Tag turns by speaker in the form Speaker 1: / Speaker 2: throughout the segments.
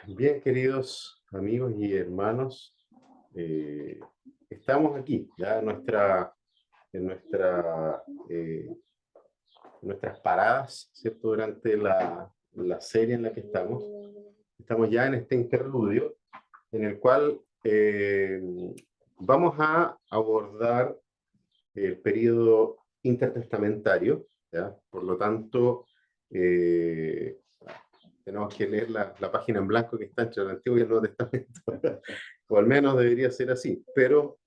Speaker 1: Bien, queridos amigos y hermanos, eh, estamos aquí, ya en nuestras paradas, ¿cierto? Durante la serie en la que estamos. Estamos ya en este interludio en el cual vamos a abordar el periodo intertestamentario, ¿ya? Por lo tanto, eh, tenemos que leer la página en blanco que está entre el Antiguo y el Nuevo Testamento, o al menos debería ser así, pero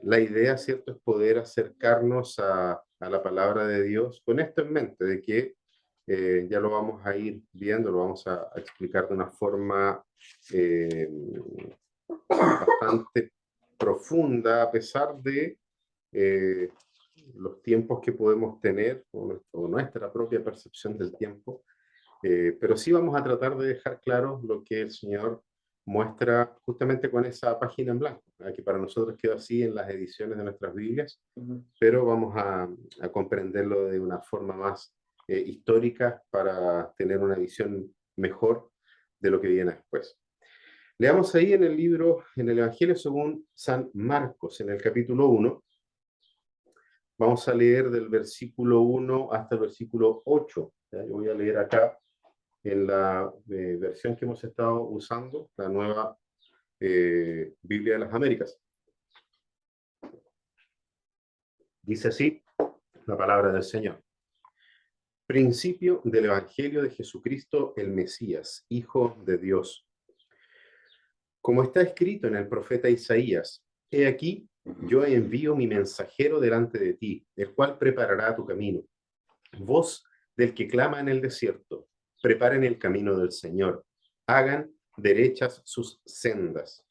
Speaker 1: la idea, ¿cierto?, es poder acercarnos a la palabra de Dios con esto en mente, de que ya lo vamos a ir viendo, lo vamos a explicar de una forma eh, bastante profunda, a pesar de eh, los tiempos que podemos tener, o nuestra propia percepción del tiempo, pero sí vamos a tratar de dejar claro lo que el Señor muestra justamente con esa página en blanco, que para nosotros quedó así en las ediciones de nuestras Biblias, pero vamos a comprenderlo de una forma más histórica para tener una visión mejor de lo que viene después. Leamos ahí en el libro, en el Evangelio según San Marcos, en el capítulo 1. Vamos a leer del versículo 1 hasta el versículo 8. ¿Ya? Yo voy a leer acá en la versión que hemos estado usando, la nueva Biblia de las Américas. Dice así la palabra del Señor. Principio del Evangelio de Jesucristo, el Mesías, Hijo de Dios. Como está escrito en el profeta Isaías, he aquí, yo envío mi mensajero delante de ti, el cual preparará tu camino. Voz del que clama en el desierto, preparen el camino del Señor, hagan derechas sus sendas.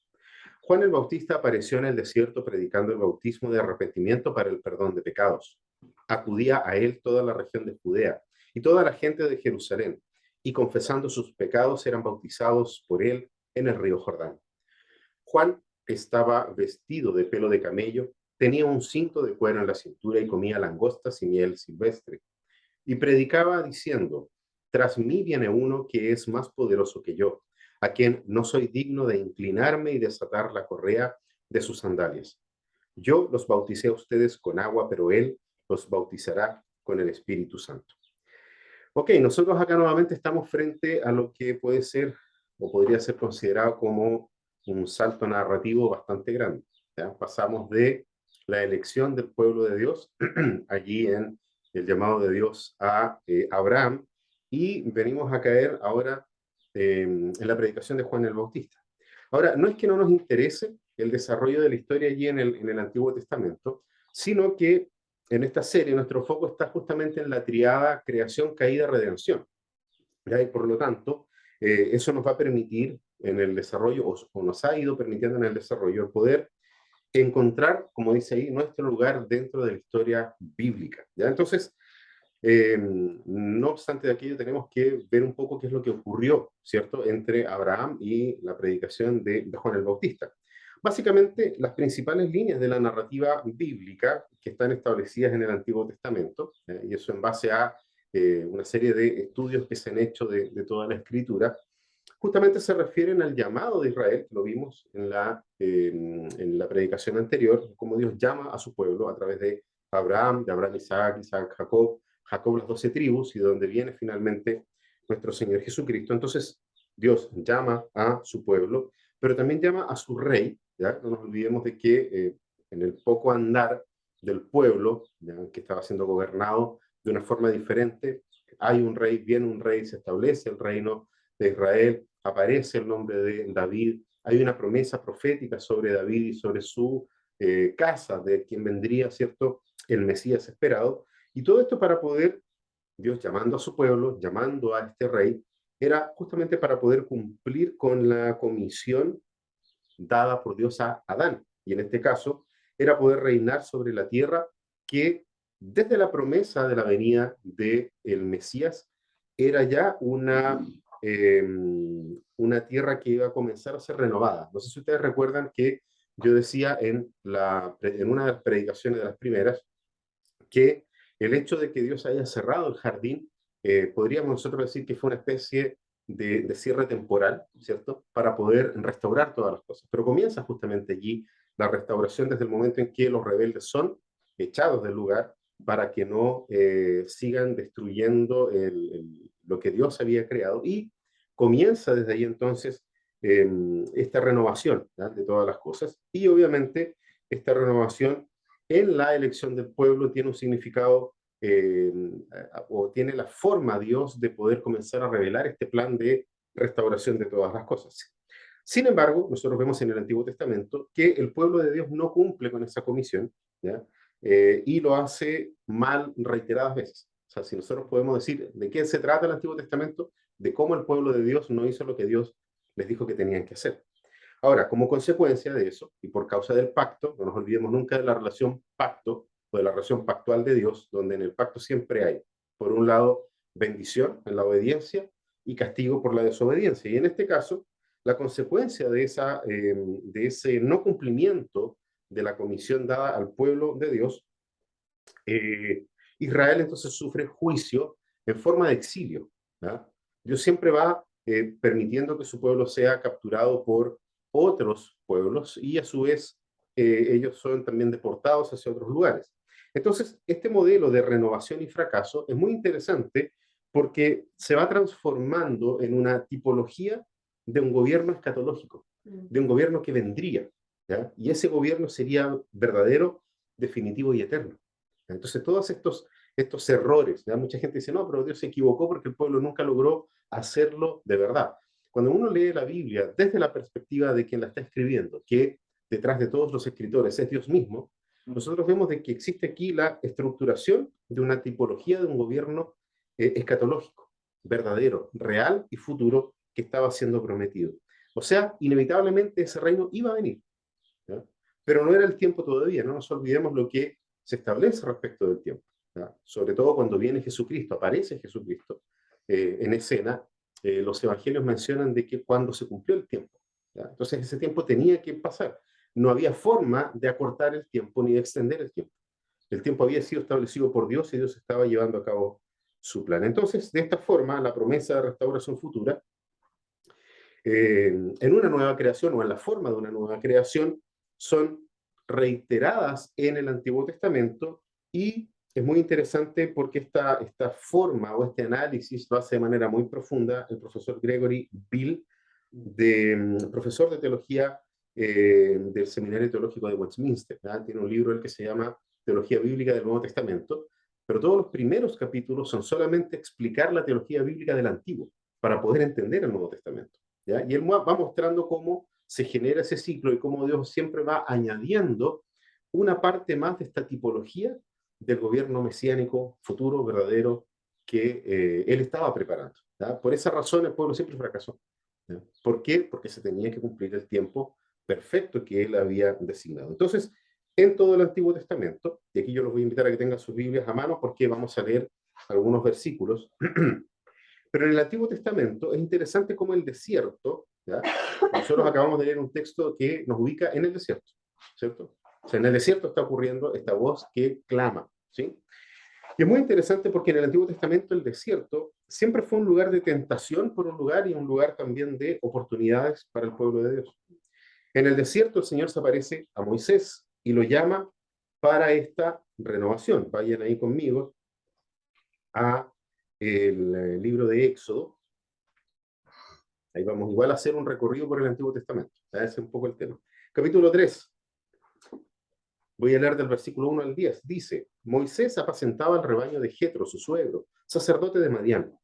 Speaker 1: Juan el Bautista apareció en el desierto predicando el bautismo de arrepentimiento para el perdón de pecados. Acudía a él toda la región de Judea y toda la gente de Jerusalén, y confesando sus pecados eran bautizados por él en el río Jordán. Juan estaba vestido de pelo de camello, tenía un cinto de cuero en la cintura y comía langostas y miel silvestre. Y predicaba diciendo, tras mí viene uno que es más poderoso que yo, a quien no soy digno de inclinarme y desatar la correa de sus sandalias. Yo los bauticé a ustedes con agua, pero él los bautizará con el Espíritu Santo. Ok, nosotros acá nuevamente estamos frente a lo que puede ser o podría ser considerado como un salto narrativo bastante grande. ¿Ya? Pasamos de la elección del pueblo de Dios, allí en el llamado de Dios a Abraham, y venimos a caer ahora en la predicación de Juan el Bautista. Ahora, no es que no nos interese el desarrollo de la historia allí en el Antiguo Testamento, sino que en esta serie nuestro foco está justamente en la triada creación, caída, redención. ¿Ya? Y por lo tanto, eso nos va a permitir en el desarrollo, o nos ha ido permitiendo en el desarrollo, el poder encontrar, como dice ahí, nuestro lugar dentro de la historia bíblica. ¿Ya? Entonces, no obstante de aquello, tenemos que ver un poco qué es lo que ocurrió, ¿cierto?, entre Abraham y la predicación de Juan el Bautista. Básicamente, las principales líneas de la narrativa bíblica que están establecidas en el Antiguo Testamento, y eso en base a una serie de estudios que se han hecho de toda la Escritura, justamente se refieren al llamado de Israel, lo vimos en la predicación anterior, cómo Dios llama a su pueblo a través de Abraham, Isaac, Isaac, Jacob, Jacob las 12 tribus, y de donde viene finalmente nuestro Señor Jesucristo. Entonces, Dios llama a su pueblo, pero también llama a su rey, ¿ya? No nos olvidemos de que en el poco andar del pueblo, ¿ya?, que estaba siendo gobernado de una forma diferente, hay un rey, viene un rey, se establece el reino de Israel, aparece el nombre de David, hay una promesa profética sobre David y sobre su casa, de quien vendría, ¿cierto?, el Mesías esperado, y todo esto para poder, Dios llamando a su pueblo, llamando a este rey, era justamente para poder cumplir con la comisión dada por Dios a Adán, y en este caso era poder reinar sobre la tierra que desde la promesa de la venida del Mesías era ya una tierra que iba a comenzar a ser renovada. No sé si ustedes recuerdan que yo decía en una de las predicaciones de las primeras que el hecho de que Dios haya cerrado el jardín podríamos nosotros decir que fue una especie de cierre temporal, ¿cierto? Para poder restaurar todas las cosas. Pero comienza justamente allí la restauración desde el momento en que los rebeldes son echados del lugar para que no sigan destruyendo lo que Dios había creado. Y comienza desde ahí entonces esta renovación, ¿ya?, de todas las cosas. Y obviamente esta renovación en la elección del pueblo tiene un significado eh, o tiene la forma Dios de poder comenzar a revelar este plan de restauración de todas las cosas. Sin embargo, nosotros vemos en el Antiguo Testamento que el pueblo de Dios no cumple con esa comisión, ¿ya? Y lo hace mal reiteradas veces. O sea, si nosotros podemos decir de qué se trata el Antiguo Testamento, de cómo el pueblo de Dios no hizo lo que Dios les dijo que tenían que hacer. Ahora, como consecuencia de eso, y por causa del pacto, no nos olvidemos nunca de la relación pacto o de la relación pactual de Dios, donde en el pacto siempre hay, por un lado, bendición en la obediencia y castigo por la desobediencia. Y en este caso, la consecuencia de ese no cumplimiento de la comisión dada al pueblo de Dios, Israel entonces sufre juicio en forma de exilio, ¿ya? Dios siempre va permitiendo que su pueblo sea capturado por otros pueblos y a su vez ellos son también deportados hacia otros lugares. Entonces, este modelo de renovación y fracaso es muy interesante porque se va transformando en una tipología de un gobierno escatológico, de un gobierno que vendría, ¿ya? Y ese gobierno sería verdadero, definitivo y eterno. Entonces, todos estos errores, ¿ya? Mucha gente dice, no, pero Dios se equivocó porque el pueblo nunca logró hacerlo de verdad. Cuando uno lee la Biblia desde la perspectiva de quien la está escribiendo, que detrás de todos los escritores es Dios mismo, nosotros vemos de que existe aquí la estructuración de una tipología de un gobierno escatológico, verdadero, real y futuro que estaba siendo prometido. O sea, inevitablemente ese reino iba a venir, ¿ya? Pero no era el tiempo todavía, no nos olvidemos lo que se establece respecto del tiempo, ¿ya? Sobre todo cuando viene Jesucristo, aparece Jesucristo en escena, los evangelios mencionan de que cuando se cumplió el tiempo, ¿ya? Entonces ese tiempo tenía que pasar, no había forma de acortar el tiempo ni de extender el tiempo. El tiempo había sido establecido por Dios y Dios estaba llevando a cabo su plan. Entonces, de esta forma, la promesa de restauración futura, en una nueva creación o en la forma de una nueva creación, son reiteradas en el Antiguo Testamento y es muy interesante porque esta forma o este análisis lo hace de manera muy profunda el profesor Gregory Bill, profesor de teología del Seminario Teológico de Westminster, ¿verdad? Tiene un libro el que se llama Teología Bíblica del Nuevo Testamento, pero todos los primeros capítulos son solamente explicar la teología bíblica del Antiguo para poder entender el Nuevo Testamento, ¿ya? Y él va mostrando cómo se genera ese ciclo y cómo Dios siempre va añadiendo una parte más de esta tipología del gobierno mesiánico futuro, verdadero, que él estaba preparando, ¿ya? Por esa razón el pueblo siempre fracasó, ¿ya? ¿Por qué? Porque se tenía que cumplir el tiempo perfecto que él había designado. Entonces, en todo el Antiguo Testamento, y aquí yo los voy a invitar a que tengan sus Biblias a mano porque vamos a leer algunos versículos, pero en el Antiguo Testamento es interesante cómo el desierto, ¿ya? Nosotros acabamos de leer un texto que nos ubica en el desierto, ¿cierto? O sea, en el desierto está ocurriendo esta voz que clama, ¿sí? Y es muy interesante porque en el Antiguo Testamento el desierto siempre fue un lugar de tentación por un lugar y un lugar también de oportunidades para el pueblo de Dios. En el desierto el Señor se aparece a Moisés y lo llama para esta renovación. Vayan ahí conmigo a el libro de Éxodo. Ahí vamos igual a hacer un recorrido por el Antiguo Testamento. Ese es un poco el tema. Capítulo 3. Voy a leer del versículo 1 al 10. Dice, Moisés apacentaba el rebaño de Jetro, su suegro, sacerdote de Madián.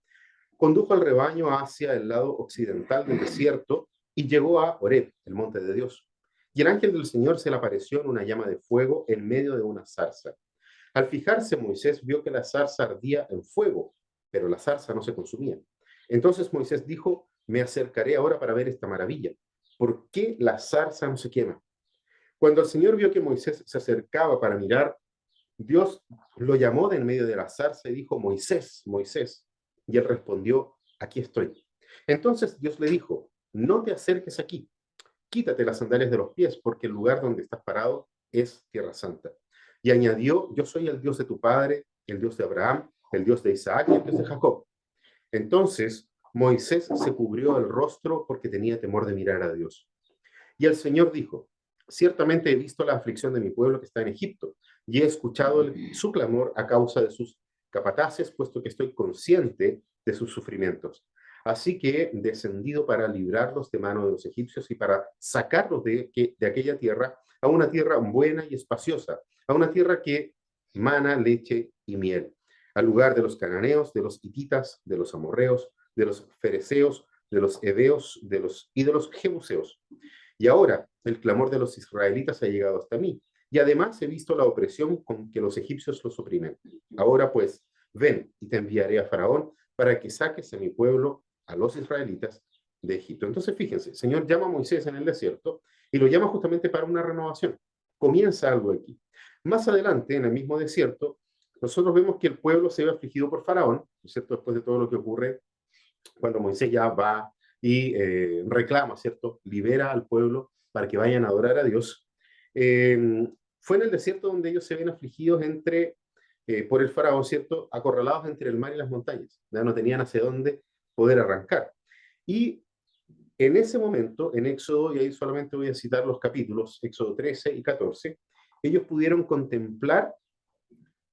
Speaker 1: Condujo al rebaño hacia el lado occidental del desierto y llegó a Horeb, el monte de Dios. Y el ángel del Señor se le apareció en una llama de fuego en medio de una zarza. Al fijarse, Moisés vio que la zarza ardía en fuego, pero la zarza no se consumía. Entonces Moisés dijo, me acercaré ahora para ver esta maravilla. ¿Por qué la zarza no se quema? Cuando el Señor vio que Moisés se acercaba para mirar, Dios lo llamó de en medio de la zarza y dijo, Moisés, Moisés. Y él respondió, aquí estoy. Entonces Dios le dijo, no te acerques aquí, quítate las sandalias de los pies, porque el lugar donde estás parado es tierra santa. Y añadió, yo soy el Dios de tu padre, el Dios de Abraham, el Dios de Isaac y el Dios de Jacob. Entonces Moisés se cubrió el rostro porque tenía temor de mirar a Dios. Y el Señor dijo, ciertamente he visto la aflicción de mi pueblo que está en Egipto, y he escuchado su clamor a causa de sus capataces, puesto que estoy consciente de sus sufrimientos. Así que he descendido para librarlos de mano de los egipcios y para sacarlos de aquella tierra a una tierra buena y espaciosa, a una tierra que mana leche y miel, al lugar de los cananeos, de los hititas, de los amorreos, de los fereceos, de los heveos, y de los jebuseos. Y ahora el clamor de los israelitas ha llegado hasta mí. Y además he visto la opresión con que los egipcios los oprimen. Ahora pues, ven y te enviaré a Faraón para que saques a mi pueblo, a los israelitas, de Egipto. Entonces fíjense, el Señor llama a Moisés en el desierto y lo llama justamente para una renovación. Comienza algo aquí. Más adelante, en el mismo desierto, nosotros vemos que el pueblo se ve afligido por Faraón, ¿no es cierto? Después de todo lo que ocurre cuando Moisés ya va y reclama, ¿cierto? Libera al pueblo para que vayan a adorar a Dios. Fue en el desierto donde ellos se ven afligidos por el faraón, ¿cierto? Acorralados entre el mar y las montañas. Ya no tenían hacia dónde poder arrancar. Y en ese momento, en Éxodo, y ahí solamente voy a citar los capítulos, Éxodo 13 y 14, ellos pudieron contemplar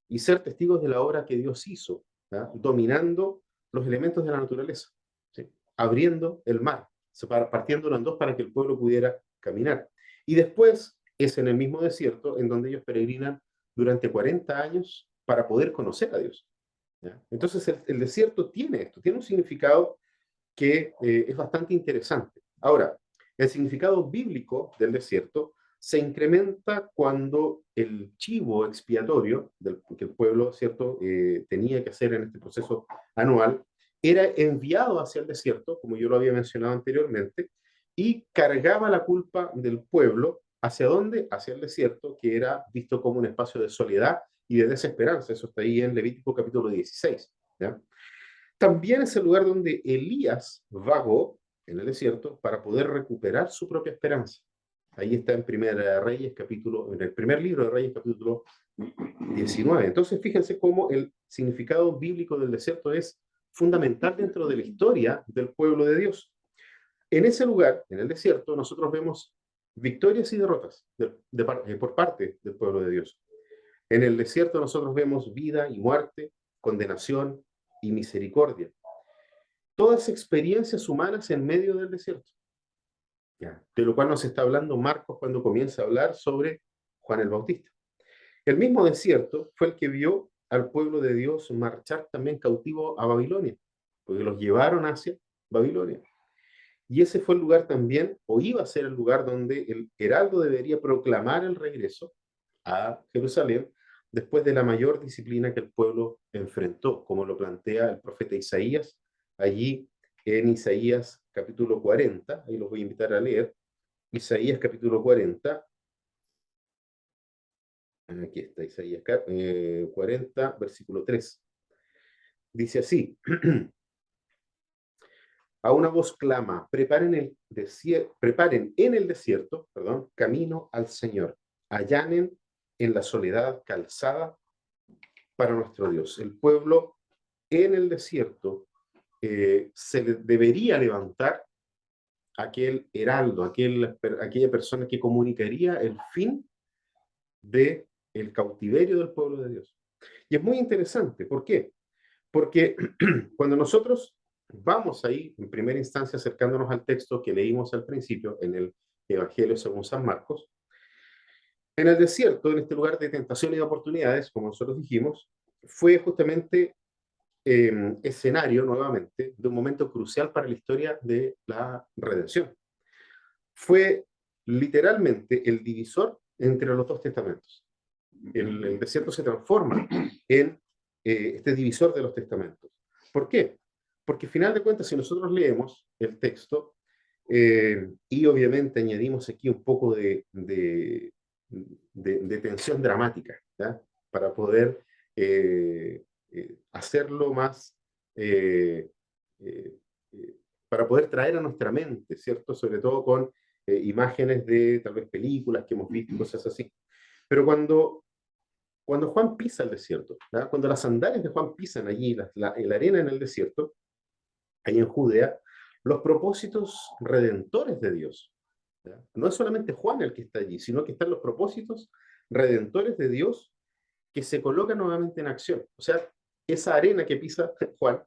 Speaker 1: y ser testigos de la obra que Dios hizo, ¿ya? Dominando los elementos de la naturaleza, ¿sí? Abriendo el mar, partiéndolo en dos para que el pueblo pudiera caminar. Y después es en el mismo desierto en donde ellos peregrinan durante 40 años para poder conocer a Dios, ¿ya? Entonces el desierto tiene esto, tiene un significado que es bastante interesante. Ahora, el significado bíblico del desierto se incrementa cuando el chivo expiatorio que el pueblo, ¿cierto?, tenía que hacer en este proceso anual, era enviado hacia el desierto, como yo lo había mencionado anteriormente, y cargaba la culpa del pueblo. ¿Hacia dónde? Hacia el desierto, que era visto como un espacio de soledad y de desesperanza. Eso está ahí en Levítico capítulo 16. ¿Ya? También es el lugar donde Elías vagó en el desierto para poder recuperar su propia esperanza. Ahí está en en el primer libro de Reyes, capítulo 19. Entonces, fíjense cómo el significado bíblico del desierto es fundamental dentro de la historia del pueblo de Dios. En ese lugar, en el desierto, nosotros vemos victorias y derrotas por parte del pueblo de Dios. En el desierto nosotros vemos vida y muerte, condenación y misericordia. Todas experiencias humanas en medio del desierto. ¿Ya? De lo cual nos está hablando Marcos cuando comienza a hablar sobre Juan el Bautista. El mismo desierto fue el que vio al pueblo de Dios marchar también cautivo a Babilonia, porque los llevaron hacia Babilonia. Y ese fue el lugar también, o iba a ser el lugar donde el heraldo debería proclamar el regreso a Jerusalén después de la mayor disciplina que el pueblo enfrentó, como lo plantea el profeta Isaías allí en Isaías capítulo 40, ahí los voy a invitar a leer, Isaías capítulo 40, aquí está Isaías 40, versículo 3, dice así, a una voz clama, preparen en el desierto, perdón, camino al Señor, allanen en la soledad calzada para nuestro Dios. El pueblo en el desierto debería levantar aquel heraldo, aquella persona que comunicaría el fin del cautiverio del pueblo de Dios. Y es muy interesante, ¿por qué? Porque cuando nosotros vamos ahí, en primera instancia, acercándonos al texto que leímos al principio, en el Evangelio según San Marcos, en el desierto, en este lugar de tentación y de oportunidades, como nosotros dijimos, fue justamente escenario nuevamente de un momento crucial para la historia de la redención. Fue literalmente el divisor entre los dos testamentos. El desierto se transforma en este divisor de los testamentos. ¿Por qué? Porque, al final de cuentas, si nosotros leemos el texto y obviamente añadimos aquí un poco de tensión dramática, ¿ya? Para poder hacerlo más, eh, eh, para poder traer a nuestra mente, ¿cierto? Sobre todo con imágenes de tal vez películas que hemos visto y cosas así. Pero cuando Cuando Juan pisa el desierto, ¿ya? Cuando las sandalias de Juan pisan allí, la arena en el desierto, ahí en Judea, los propósitos redentores de Dios, ¿ya? No es solamente Juan el que está allí, sino que están los propósitos redentores de Dios que se colocan nuevamente en acción. O sea, esa arena que pisa Juan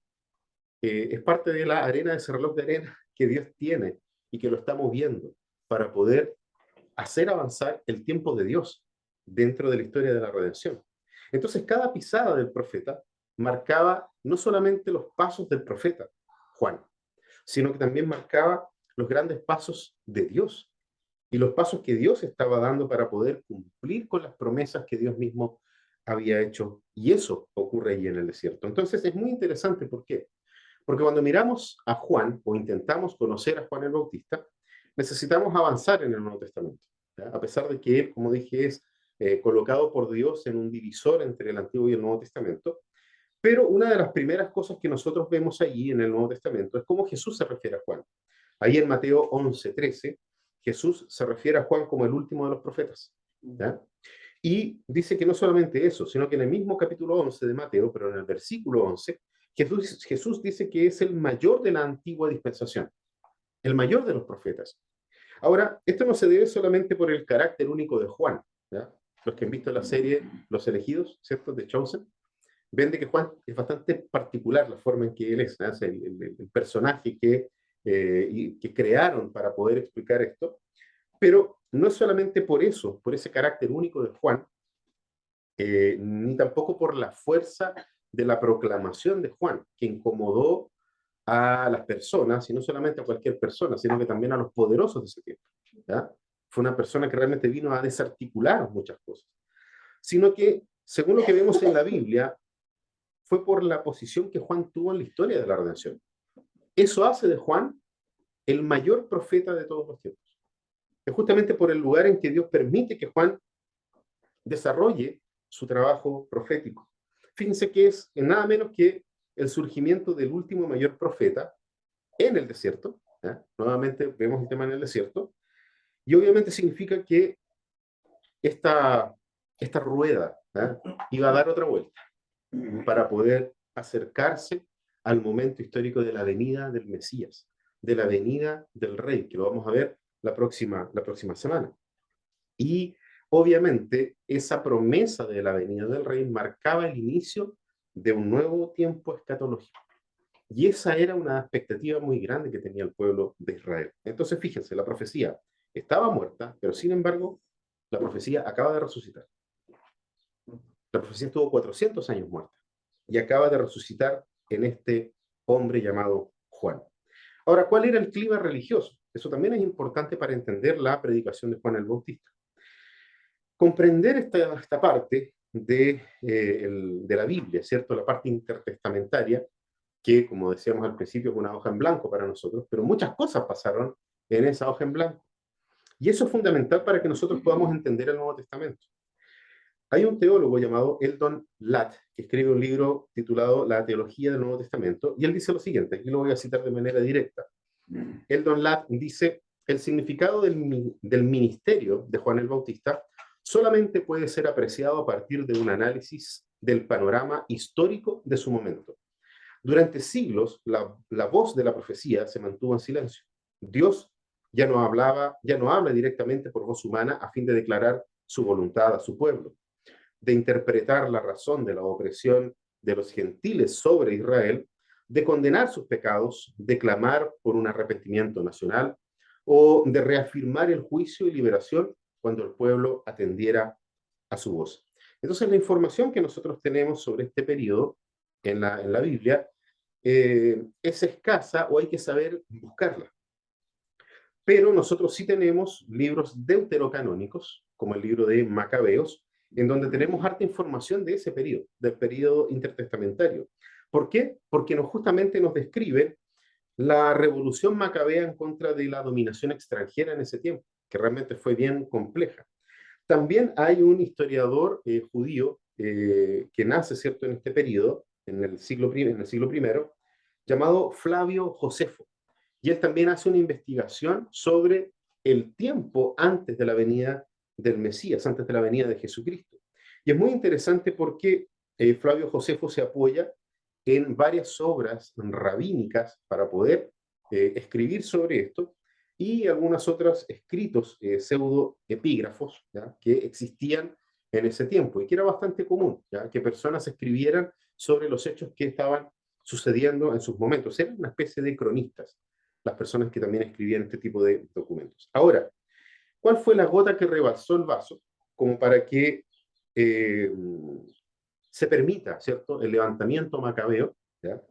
Speaker 1: es parte de la arena, de ese reloj de arena que Dios tiene y que lo está moviendo para poder hacer avanzar el tiempo de Dios dentro de la historia de la redención. Entonces, cada pisada del profeta marcaba no solamente los pasos del profeta, Juan, sino que también marcaba los grandes pasos de Dios y los pasos que Dios estaba dando para poder cumplir con las promesas que Dios mismo había hecho. Y eso ocurre allí en el desierto. Entonces, es muy interesante. ¿Por qué? Porque cuando miramos a Juan o intentamos conocer a Juan el Bautista, necesitamos avanzar en el Nuevo Testamento, ¿ya? A pesar de que él, como dije, es colocado por Dios en un divisor entre el Antiguo y el Nuevo Testamento. Pero una de las primeras cosas que nosotros vemos allí en el Nuevo Testamento es cómo Jesús se refiere a Juan. Ahí en Mateo 11:13, Jesús se refiere a Juan como el último de los profetas, ¿ya? Y dice que no solamente eso, sino que en el mismo capítulo 11 de Mateo, pero en el versículo 11, Jesús dice que es el mayor de la antigua dispensación, el mayor de los profetas. Ahora, esto no se debe solamente por el carácter único de Juan, ¿ya? Los que han visto la serie Los Elegidos, ¿cierto? De Chosen, ven de que Juan es bastante particular la forma en que él es, ¿no? El personaje que crearon para poder explicar esto, pero no es solamente por eso, por ese carácter único de Juan, ni tampoco por la fuerza de la proclamación de Juan, que incomodó a las personas, y no solamente a cualquier persona, sino que también a los poderosos de ese tiempo, ¿ya? Fue una persona que realmente vino a desarticular muchas cosas, sino que, según lo que vemos en la Biblia, fue por la posición que Juan tuvo en la historia de la redención. Eso hace de Juan el mayor profeta de todos los tiempos. Es justamente por el lugar en que Dios permite que Juan desarrolle su trabajo profético. Fíjense que es nada menos que el surgimiento del último mayor profeta en el desierto. ¿Ya? Nuevamente vemos el tema en el desierto. Y obviamente significa que esta rueda, ¿ya? Iba a dar otra vuelta para poder acercarse al momento histórico de la venida del Mesías, de la venida del Rey, que lo vamos a ver la próxima semana. Y obviamente esa promesa de la venida del Rey marcaba el inicio de un nuevo tiempo escatológico. Y esa era una expectativa muy grande que tenía el pueblo de Israel. Entonces, fíjense, la profecía estaba muerta, pero sin embargo, la profecía acaba de resucitar. La profecía estuvo 400 años muerta y acaba de resucitar en este hombre llamado Juan. Ahora, ¿cuál era el clima religioso? Eso también es importante para entender la predicación de Juan el Bautista. Comprender esta parte de la Biblia, ¿cierto? La parte intertestamentaria, que, como decíamos al principio, es una hoja en blanco para nosotros, pero muchas cosas pasaron en esa hoja en blanco. Y eso es fundamental para que nosotros podamos entender el Nuevo Testamento. Hay un teólogo llamado Eldon Ladd que escribe un libro titulado La Teología del Nuevo Testamento, y él dice lo siguiente, aquí lo voy a citar de manera directa. Eldon Ladd dice, el significado del ministerio de Juan el Bautista solamente puede ser apreciado a partir de un análisis del panorama histórico de su momento. Durante siglos, la voz de la profecía se mantuvo en silencio. Dios ya no habla directamente por voz humana a fin de declarar su voluntad a su pueblo, de interpretar la razón de la opresión de los gentiles sobre Israel, de condenar sus pecados, de clamar por un arrepentimiento nacional o de reafirmar el juicio y liberación cuando el pueblo atendiera a su voz. Entonces, la información que nosotros tenemos sobre este periodo en la Biblia es escasa o hay que saber buscarla. Pero nosotros sí tenemos libros deuterocanónicos, como el libro de Macabeos, en donde tenemos harta información de ese periodo, del periodo intertestamentario. ¿Por qué? Porque justamente nos describe la revolución macabea en contra de la dominación extranjera en ese tiempo, que realmente fue bien compleja. También hay un historiador judío que nace, ¿cierto?, en este periodo, en el siglo I, llamado Flavio Josefo. Y él también hace una investigación sobre el tiempo antes de la venida del Mesías, antes de la venida de Jesucristo. Y es muy interesante porque Flavio Josefo se apoya en varias obras rabínicas para poder escribir sobre esto y algunas otras escritos pseudoepígrafos que existían en ese tiempo y que era bastante común, ¿ya? Que personas escribieran sobre los hechos que estaban sucediendo en sus momentos. Eran una especie de cronistas, las personas que también escribían este tipo de documentos. Ahora, ¿cuál fue la gota que rebalsó el vaso como para que eh, se permita, ¿cierto?, el levantamiento macabeo, ¿ya?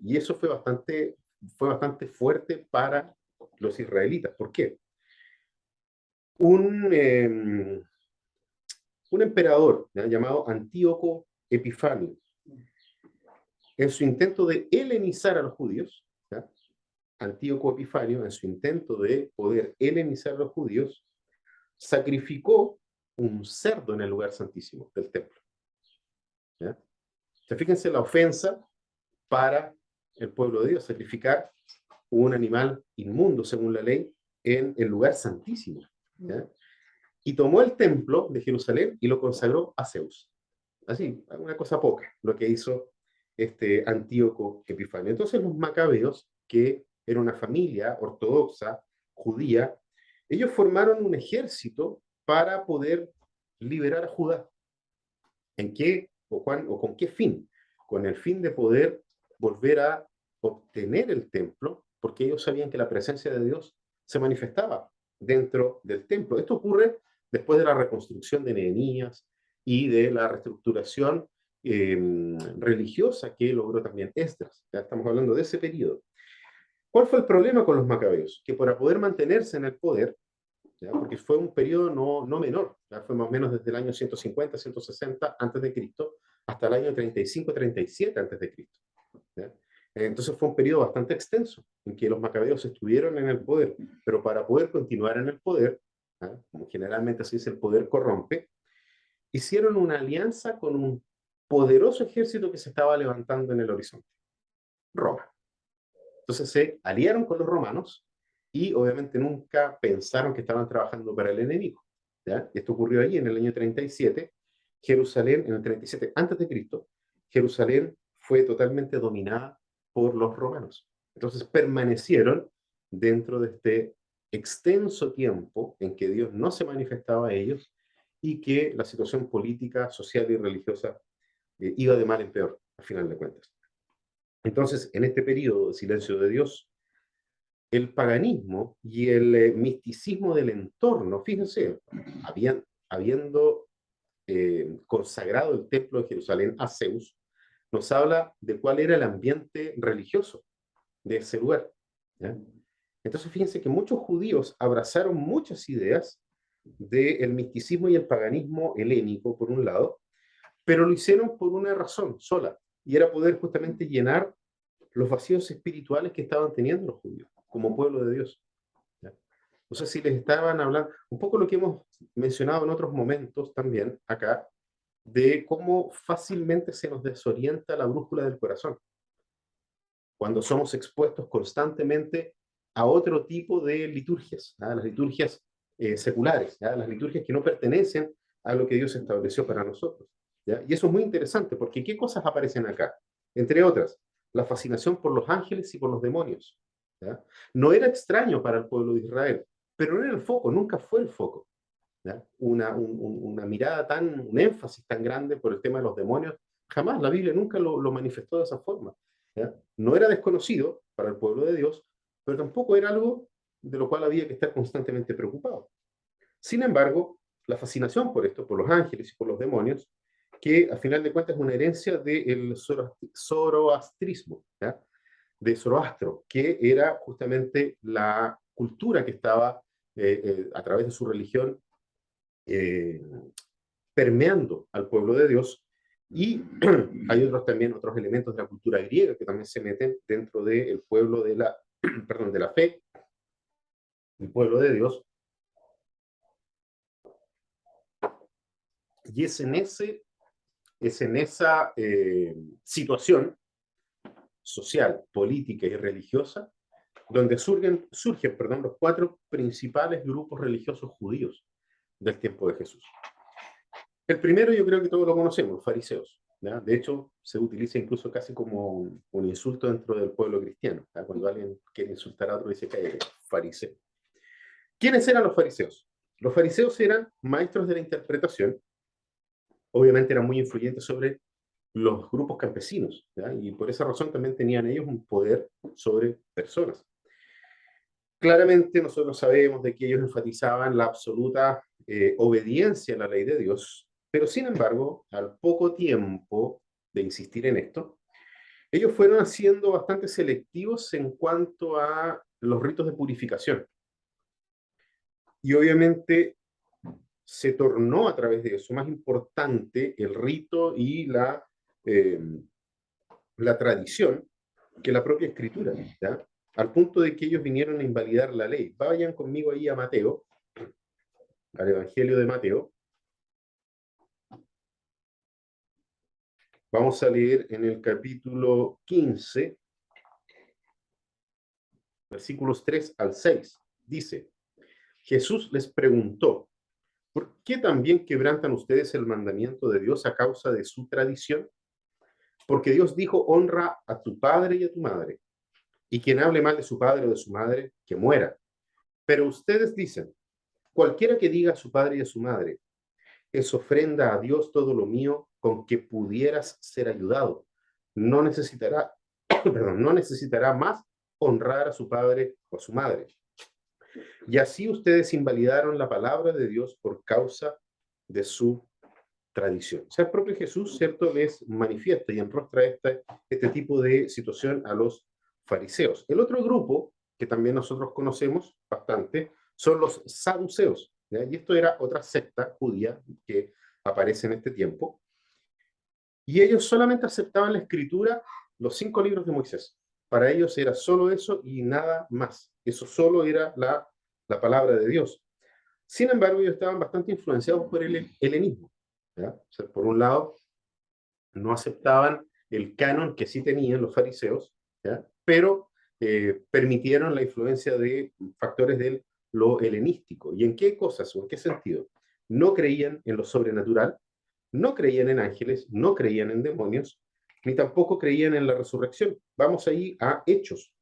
Speaker 1: Y eso fue bastante fuerte para los israelitas. ¿Por qué? Un, eh, un emperador, ¿ya?, llamado Antíoco Epifanio, en su intento de helenizar a los judíos, ¿ya? Antíoco Epifanio, en su intento de poder helenizar a los judíos, sacrificó un cerdo en el lugar santísimo del templo. ¿Ya? O sea, fíjense la ofensa para el pueblo de Dios, sacrificar un animal inmundo, según la ley, en el lugar santísimo. ¿Ya? Y tomó el templo de Jerusalén y lo consagró a Zeus. Así, una cosa poca, lo que hizo este Antíoco Epifanio. Entonces los macabeos, que era una familia ortodoxa, judía, ellos formaron un ejército para poder liberar a Judá. ¿En qué o con qué fin? Con el fin de poder volver a obtener el templo, porque ellos sabían que la presencia de Dios se manifestaba dentro del templo. Esto ocurre después de la reconstrucción de Nehemías y de la reestructuración religiosa que logró también Esdras. Ya estamos hablando de ese periodo. ¿Cuál fue el problema con los macabeos? Que para poder mantenerse en el poder, ¿ya?, porque fue un periodo no menor, ¿ya?, fue más o menos desde el año 150, 160 antes de Cristo hasta el año 35, 37 antes de Cristo. ¿Ya? Entonces fue un periodo bastante extenso en que los macabeos estuvieron en el poder, pero para poder continuar en el poder, ¿ya?, como generalmente se dice, el poder corrompe, hicieron una alianza con un poderoso ejército que se estaba levantando en el horizonte, Roma. Entonces se aliaron con los romanos y obviamente nunca pensaron que estaban trabajando para el enemigo. ¿Ya? Esto ocurrió allí en el año 37. Jerusalén, en el 37 antes de Cristo, Jerusalén fue totalmente dominada por los romanos. Entonces permanecieron dentro de este extenso tiempo en que Dios no se manifestaba a ellos y que la situación política, social y religiosa iba de mal en peor, al final de cuentas. Entonces, en este periodo de silencio de Dios, el paganismo y el misticismo del entorno, fíjense, habiendo consagrado el templo de Jerusalén a Zeus, nos habla de cuál era el ambiente religioso de ese lugar. ¿Ya? Entonces, fíjense que muchos judíos abrazaron muchas ideas del misticismo y el paganismo helénico, por un lado, pero lo hicieron por una razón sola, y era poder justamente llenar los vacíos espirituales que estaban teniendo los judíos como pueblo de Dios. ¿Ya? No sé si les estaban hablando, un poco lo que hemos mencionado en otros momentos también acá, de cómo fácilmente se nos desorienta la brújula del corazón cuando somos expuestos constantemente a otro tipo de liturgias, ¿ya? Las liturgias seculares, ¿ya? Las liturgias que no pertenecen a lo que Dios estableció para nosotros. ¿Ya? Y eso es muy interesante, porque ¿qué cosas aparecen acá? Entre otras, la fascinación por los ángeles y por los demonios. ¿Ya? No era extraño para el pueblo de Israel, pero no era el foco, nunca fue el foco. ¿Ya? Una mirada un énfasis tan grande por el tema de los demonios, jamás, la Biblia nunca lo manifestó de esa forma. ¿Ya? No era desconocido para el pueblo de Dios, pero tampoco era algo de lo cual había que estar constantemente preocupado. Sin embargo, la fascinación por esto, por los ángeles y por los demonios, que a final de cuentas es una herencia del zoroastrismo, ¿ya?, de Zoroastro, que era justamente la cultura que estaba a través de su religión eh, permeando al pueblo de Dios. Y hay otros elementos de la cultura griega que también se meten dentro del pueblo de la, perdón, de la fe, el pueblo de Dios. Y es en esa situación social, política y religiosa donde surgen los cuatro principales grupos religiosos judíos del tiempo de Jesús. El primero yo creo que todos lo conocemos, los fariseos, ¿ya? De hecho, se utiliza incluso casi como un insulto dentro del pueblo cristiano, ¿ya? Cuando alguien quiere insultar a otro dice que es fariseo. ¿Quiénes eran los fariseos? Los fariseos eran maestros de la interpretación, obviamente eran muy influyentes sobre los grupos campesinos, ¿ya? Y por esa razón también tenían ellos un poder sobre personas. Claramente nosotros sabemos de que ellos enfatizaban la absoluta obediencia a la ley de Dios, pero sin embargo, al poco tiempo de insistir en esto, ellos fueron siendo bastante selectivos en cuanto a los ritos de purificación. Y obviamente se tornó a través de eso más importante el rito y la tradición que la propia escritura, ¿ya? Al punto de que ellos vinieron a invalidar la ley. Vayan conmigo ahí a Mateo, al Evangelio de Mateo. Vamos a leer en el capítulo 15, versículos 3 al 6. Dice, Jesús les preguntó, ¿por qué también quebrantan ustedes el mandamiento de Dios a causa de su tradición? Porque Dios dijo, honra a tu padre y a tu madre, y quien hable mal de su padre o de su madre, que muera. Pero ustedes dicen, cualquiera que diga a su padre y a su madre, es ofrenda a Dios todo lo mío con que pudieras ser ayudado. No necesitará, perdón, no necesitará más honrar a su padre o a su madre. Y así ustedes invalidaron la palabra de Dios por causa de su tradición. O sea, el propio Jesús, ¿cierto?, les manifiesta y enrostra este tipo de situación a los fariseos. El otro grupo, que también nosotros conocemos bastante, son los saduceos, ¿ya? Y esto era otra secta judía que aparece en este tiempo. Y ellos solamente aceptaban la escritura, los 5 libros de Moisés. Para ellos era solo eso y nada más. Eso solo era la palabra de Dios. Sin embargo, ellos estaban bastante influenciados por el helenismo, ¿ya? O sea, por un lado, no aceptaban el canon que sí tenían los fariseos, ¿ya? Pero permitieron la influencia de factores de lo helenístico. ¿Y en qué cosas o en qué sentido? No creían en lo sobrenatural, no creían en ángeles, no creían en demonios, ni tampoco creían en la resurrección. Vamos ahí a Hechos,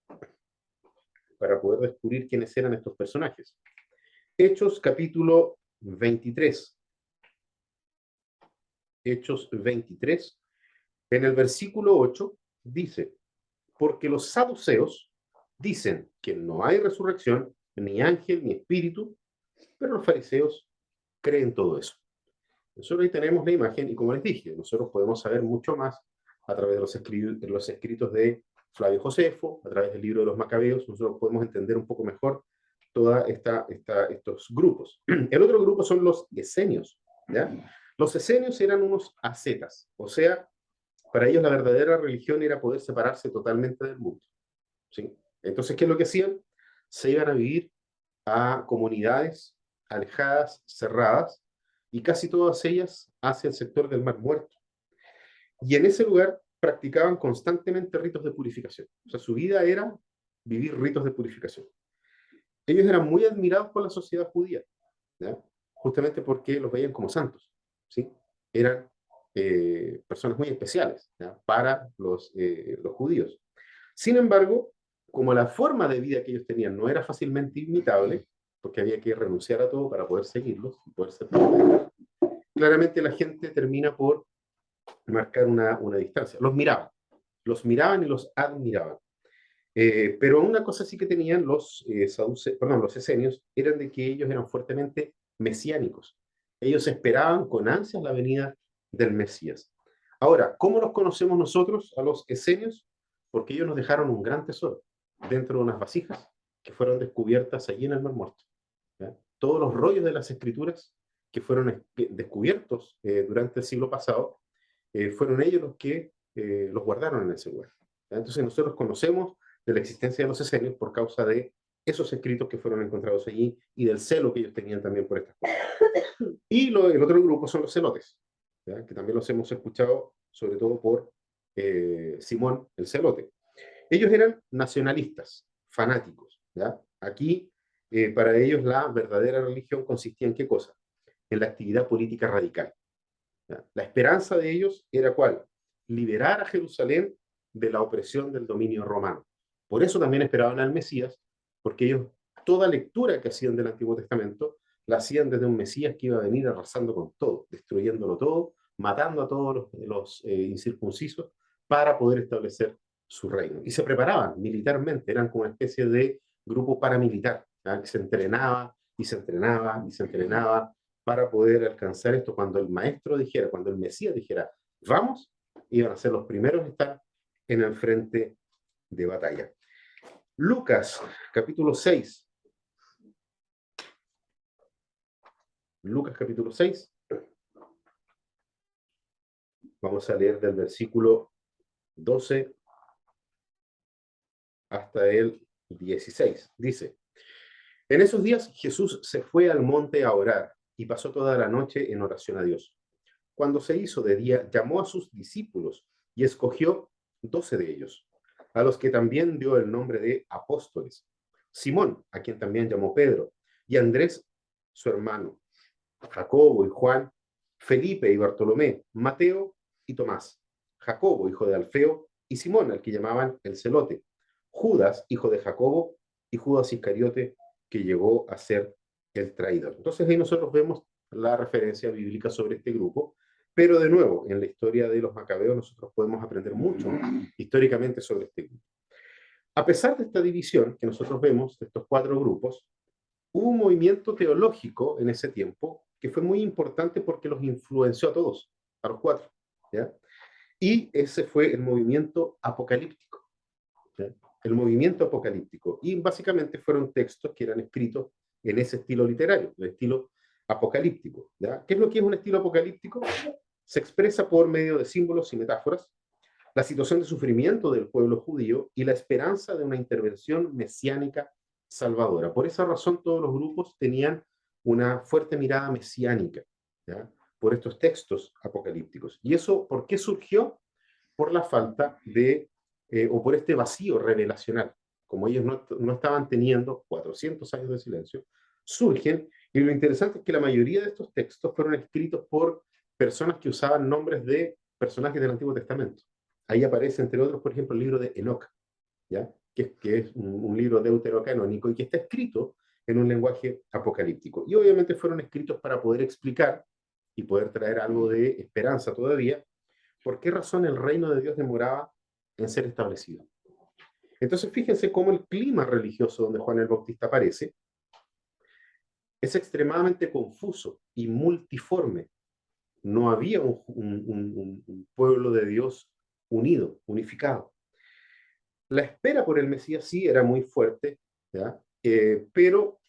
Speaker 1: para poder descubrir quiénes eran estos personajes. Hechos capítulo 23. Hechos 23, en el versículo 8, dice, porque los saduceos dicen que no hay resurrección, ni ángel, ni espíritu, pero los fariseos creen todo eso. Nosotros ahí tenemos la imagen y como les dije, nosotros podemos saber mucho más a través de los escritos de Flavio Josefo, a través del libro de los Macabeos, nosotros podemos entender un poco mejor todos estos grupos. El otro grupo son los esenios, ¿ya? Los esenios eran unos ascetas, o sea, para ellos la verdadera religión era poder separarse totalmente del mundo, ¿sí? Entonces, ¿qué es lo que hacían? Se iban a vivir a comunidades alejadas, cerradas, y casi todas ellas hacia el sector del Mar Muerto. Y en ese lugar practicaban constantemente ritos de purificación. O sea, su vida era vivir ritos de purificación. Ellos eran muy admirados por la sociedad judía, ¿ya? Justamente porque los veían como santos, ¿sí? Eran personas muy especiales, ¿ya? Para los judíos. Sin embargo, como la forma de vida que ellos tenían no era fácilmente imitable, porque había que renunciar a todo para poder seguirlos, poder ser claramente la gente termina por marcar una distancia. Los miraban y los admiraban. Pero una cosa sí que tenían los esenios, eran de que ellos eran fuertemente mesiánicos. Ellos esperaban con ansias la venida del Mesías. Ahora, ¿cómo los conocemos nosotros a los esenios? Porque ellos nos dejaron un gran tesoro dentro de unas vasijas que fueron descubiertas allí en el Mar Muerto, ¿ya? Todos los rollos de las escrituras que fueron descubiertos durante el siglo pasado, fueron ellos los que los guardaron en ese lugar, ¿ya? Entonces nosotros conocemos de la existencia de los esenios por causa de esos escritos que fueron encontrados allí y del celo que ellos tenían también por estas cosas. Y el otro grupo son los celotes, ¿ya? Que también los hemos escuchado sobre todo por Simón el Celote. Ellos eran nacionalistas, fanáticos, ¿ya? Aquí, para ellos, la verdadera religión consistía en qué cosa? En la actividad política radical. ¿ya? La esperanza de ellos era ¿cuál? Liberar a Jerusalén de la opresión del dominio romano. Por eso también esperaban al Mesías, porque ellos, toda lectura que hacían del Antiguo Testamento, la hacían desde un Mesías que iba a venir arrasando con todo, destruyéndolo todo, matando a todos los incircuncisos para poder establecer su reino. Y se preparaban militarmente, eran como una especie de grupo paramilitar, ¿ya? Que se entrenaba y se entrenaba y se entrenaba para poder alcanzar esto. Cuando el maestro dijera, cuando el Mesías dijera, vamos, iban a ser los primeros en estar en el frente de batalla. Lucas, capítulo 6. Lucas, capítulo 6. Vamos a leer del versículo 12 hasta el 16. Dice, en esos días Jesús se fue al monte a orar y pasó toda la noche en oración a Dios. Cuando se hizo de día, llamó a sus discípulos y escogió 12 de ellos, a los que también dio el nombre de apóstoles. Simón, a quien también llamó Pedro, y Andrés, su hermano, Jacobo y Juan, Felipe y Bartolomé, Mateo y Tomás, Jacobo, hijo de Alfeo, y Simón, al que llamaban el Celote, Judas, hijo de Jacobo, y Judas Iscariote, que llegó a ser el traidor. Entonces ahí nosotros vemos la referencia bíblica sobre este grupo, pero de nuevo, en la historia de los macabeos nosotros podemos aprender mucho históricamente sobre este grupo. A pesar de esta división que nosotros vemos, de estos cuatro grupos, hubo un movimiento teológico en ese tiempo que fue muy importante porque los influenció a todos, a los cuatro, ¿ya? Y ese fue el movimiento apocalíptico, ¿ya? El movimiento apocalíptico. Y básicamente fueron textos que eran escritos en ese estilo literario, el estilo apocalíptico, ¿ya? ¿Qué es lo que es un estilo apocalíptico? Se expresa por medio de símbolos y metáforas la situación de sufrimiento del pueblo judío y la esperanza de una intervención mesiánica salvadora. Por esa razón todos los grupos tenían una fuerte mirada mesiánica, ¿ya? Por estos textos apocalípticos. ¿Y eso por qué surgió? Por la falta de, o por este vacío revelacional. Como ellos no estaban teniendo 400 años de silencio, surgen, y lo interesante es que la mayoría de estos textos fueron escritos por personas que usaban nombres de personajes del Antiguo Testamento. Ahí aparece, entre otros, por ejemplo, el libro de Enoch, ¿ya? Que es un libro deuterocanónico y que está escrito en un lenguaje apocalíptico. Y obviamente fueron escritos para poder explicar y poder traer algo de esperanza todavía, por qué razón el reino de Dios demoraba en ser establecido. Entonces, fíjense cómo el clima religioso donde Juan el Bautista aparece es extremadamente confuso y multiforme. No había un pueblo de Dios unido, unificado. La espera por el Mesías sí era muy fuerte, ¿ya? Pero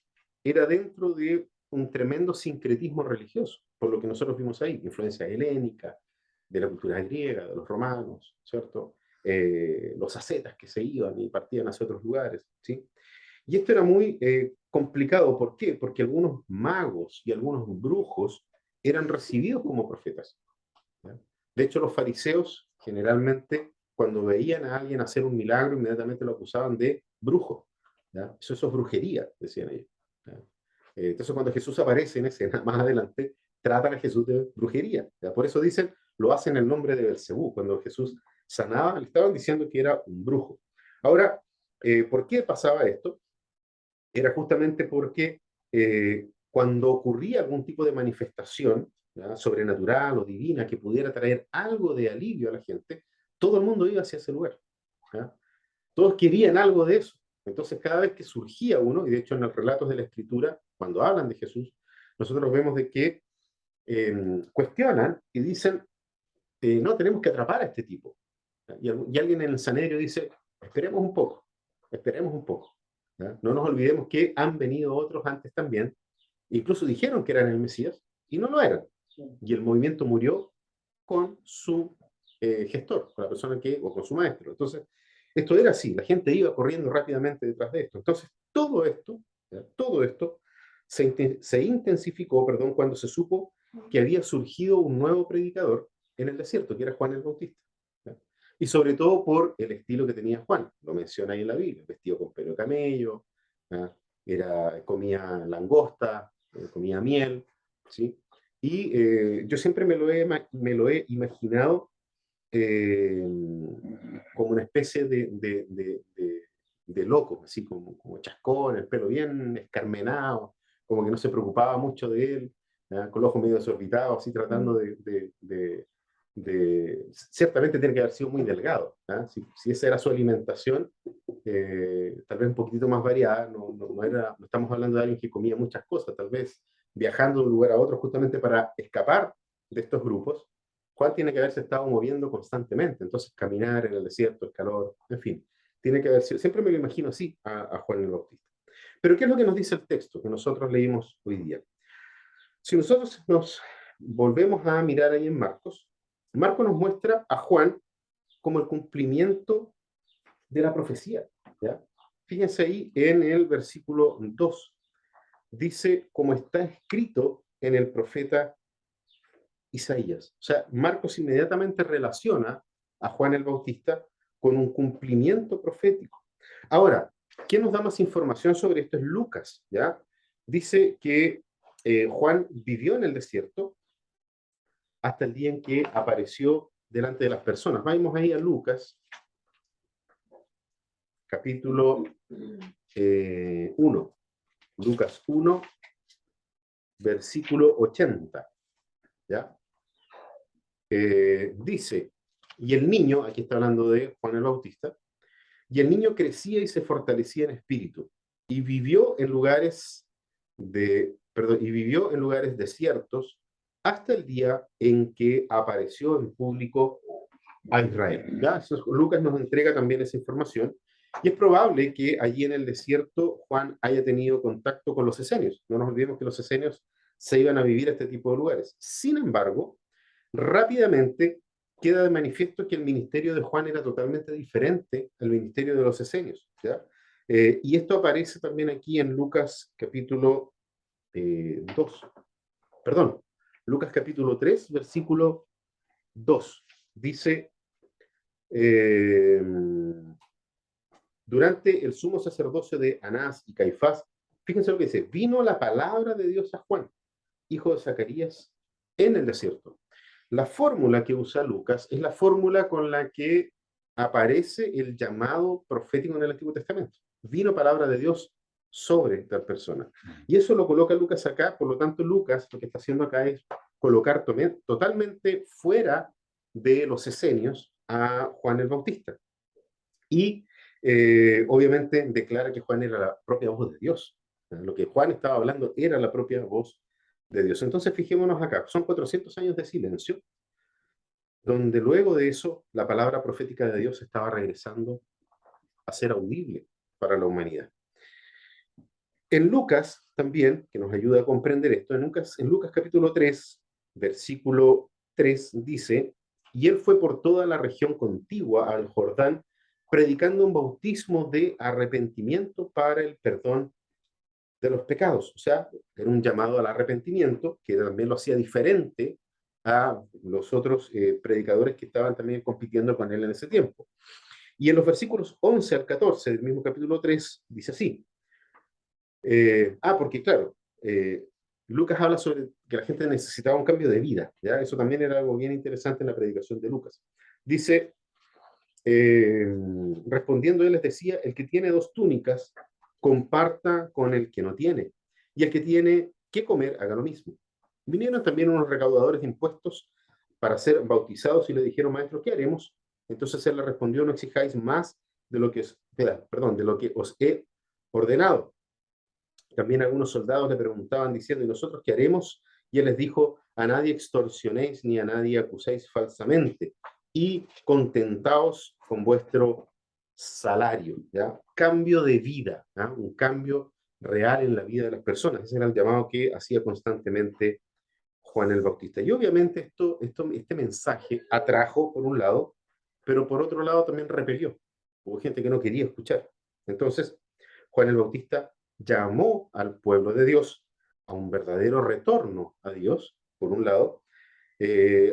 Speaker 1: era dentro de un tremendo sincretismo religioso, por lo que nosotros vimos ahí, influencia helénica, de la cultura griega, de los romanos, ¿cierto? Los ascetas que se iban y partían hacia otros lugares, ¿sí? Y esto era muy complicado, ¿por qué? Porque algunos magos y algunos brujos eran recibidos como profetas, ¿ya? De hecho, los fariseos generalmente, cuando veían a alguien hacer un milagro, inmediatamente lo acusaban de brujo, ¿ya? Eso es brujería, decían ellos, ¿ya? Entonces, cuando Jesús aparece en escena, más adelante, tratan a Jesús de brujería, ¿ya? Por eso dicen, lo hacen en el nombre de Belcebú. Cuando Jesús sanaba, le estaban diciendo que era un brujo. Ahora, ¿por qué pasaba esto? Era justamente porque cuando ocurría algún tipo de manifestación, ¿ya?, sobrenatural o divina que pudiera traer algo de alivio a la gente, todo el mundo iba hacia ese lugar, ¿ya? Todos querían algo de eso. Entonces, cada vez que surgía uno, y de hecho en los relatos de la Escritura, cuando hablan de Jesús, nosotros vemos de que cuestionan y dicen, no, tenemos que atrapar a este tipo. Y alguien en el Sanedrio dice, esperemos un poco, esperemos un poco, ¿ya? No nos olvidemos que han venido otros antes también, incluso dijeron que eran el Mesías, y no lo eran. Y el movimiento murió con su gestor, con la persona que, o con su maestro. Entonces, esto era así, la gente iba corriendo rápidamente detrás de esto. Entonces, todo esto, ¿ya?, todo esto se intensificó, perdón, cuando se supo que había surgido un nuevo predicador en el desierto, que era Juan el Bautista, ¿ya? Y sobre todo por el estilo que tenía Juan, lo menciona ahí en la Biblia, vestido con pelo de camello, ¿ya? Comía langosta, comía miel, ¿sí? Y yo siempre me lo he imaginado como una especie de loco, así como chascón, el pelo bien escarmenado, como que no se preocupaba mucho de él, ¿ya? Con los ojos medio desorbitados, así tratando ciertamente tiene que haber sido muy delgado, ¿ya? Si esa era su alimentación, tal vez un poquitito más variada, no estamos hablando de alguien que comía muchas cosas, tal vez viajando de un lugar a otro justamente para escapar de estos grupos. Juan tiene que haberse estado moviendo constantemente, entonces caminar en el desierto, el calor, en fin, tiene que haber sido, siempre me lo imagino así a Juan el Bautista. Pero ¿qué es lo que nos dice el texto que nosotros leímos hoy día? Si nosotros nos volvemos a mirar ahí en Marcos, Marcos nos muestra a Juan como el cumplimiento de la profecía, ¿ya? Fíjense ahí en el versículo 2, dice como está escrito en el profeta Isaías. O sea, Marcos inmediatamente relaciona a Juan el Bautista con un cumplimiento profético. Ahora, ¿quién nos da más información sobre esto? Es Lucas, ¿ya? Dice que Juan vivió en el desierto hasta el día en que apareció delante de las personas. Vamos ahí a Lucas, capítulo 1. Lucas 1, versículo 80, ¿ya? Dice, y el niño, aquí está hablando de Juan el Bautista, y el niño crecía y se fortalecía en espíritu, y vivió en lugares y vivió en lugares desiertos hasta el día en que apareció en público a Israel. ¿Ya? Lucas nos entrega también esa información, y es probable que allí en el desierto Juan haya tenido contacto con los esenios. No nos olvidemos que los esenios se iban a vivir a este tipo de lugares. Sin embargo, rápidamente queda de manifiesto que el ministerio de Juan era totalmente diferente al ministerio de los esenios, ¿ya? Y esto aparece también aquí en Lucas capítulo 2, perdón, Lucas capítulo 3, versículo 2. Dice, eh, durante el sumo sacerdocio de Anás y Caifás, fíjense lo que dice, vino la palabra de Dios a Juan, hijo de Zacarías, en el desierto. La fórmula que usa Lucas es la fórmula con la que aparece el llamado profético en el Antiguo Testamento. Vino palabra de Dios sobre tal persona. Y eso lo coloca Lucas acá, por lo tanto Lucas lo que está haciendo acá es colocar totalmente fuera de los esenios a Juan el Bautista. Y obviamente declara que Juan era la propia voz de Dios. Lo que Juan estaba hablando era la propia voz de Dios. Entonces fijémonos acá, son 400 años de silencio, donde luego de eso la palabra profética de Dios estaba regresando a ser audible para la humanidad. En Lucas también, que nos ayuda a comprender esto, en Lucas capítulo 3, versículo 3 dice, y él fue por toda la región contigua al Jordán, predicando un bautismo de arrepentimiento para el perdón de los pecados. O sea, era un llamado al arrepentimiento, que también lo hacía diferente a los otros predicadores que estaban también compitiendo con él en ese tiempo. Y en los versículos 11 al 14 del mismo capítulo 3 dice así, porque claro, Lucas habla sobre que la gente necesitaba un cambio de vida, ¿ya? Eso también era algo bien interesante en la predicación de Lucas. Dice, respondiendo él les decía, el que tiene 2 túnicas, comparta con el que no tiene, y el que tiene que comer, haga lo mismo. Vinieron también unos recaudadores de impuestos para ser bautizados y le dijeron, maestro, ¿qué haremos? Entonces él le respondió, no exijáis más de lo que, de lo que os he ordenado. También algunos soldados le preguntaban diciendo, ¿y nosotros qué haremos? Y él les dijo, a nadie extorsionéis ni a nadie acuséis falsamente y contentaos con vuestro salario, ¿ya? Cambio de vida, ¿ya? Un cambio real en la vida de las personas. Ese era el llamado que hacía constantemente Juan el Bautista. Y obviamente este mensaje atrajo por un lado, pero por otro lado también repelió. Hubo gente que no quería escuchar. Entonces, Juan el Bautista llamó al pueblo de Dios a un verdadero retorno a Dios, por un lado,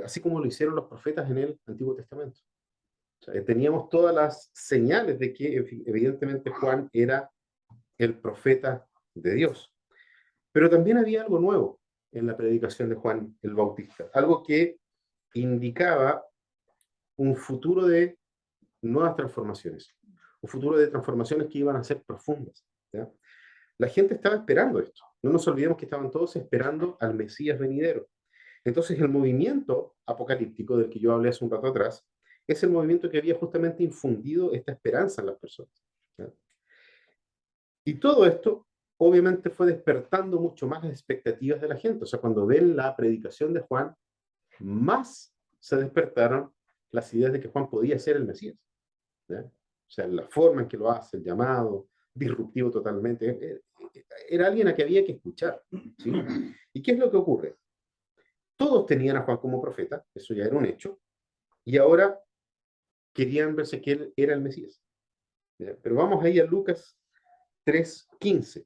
Speaker 1: así como lo hicieron los profetas en el Antiguo Testamento. O sea, teníamos todas las señales de que evidentemente Juan era el profeta de Dios. Pero también había algo nuevo. en la predicación de Juan el Bautista, algo que indicaba un futuro de nuevas transformaciones, un futuro de transformaciones que iban a ser profundas, ¿ya? La gente estaba esperando esto. No nos olvidemos que estaban todos esperando al Mesías venidero. Entonces, el movimiento apocalíptico del que yo hablé hace un rato atrás es el movimiento que había justamente infundido esta esperanza en las personas, ¿ya? Y todo esto, obviamente, fue despertando mucho más las expectativas de la gente. O sea, cuando ven la predicación de Juan, más se despertaron las ideas de que Juan podía ser el Mesías, ¿ya? O sea, la forma en que lo hace, el llamado, disruptivo totalmente, era alguien a que había que escuchar, ¿sí? ¿Y qué es lo que ocurre? Todos tenían a Juan como profeta, eso ya era un hecho, y ahora querían verse que él era el Mesías, ¿ya? Pero vamos ahí a Lucas 3:15.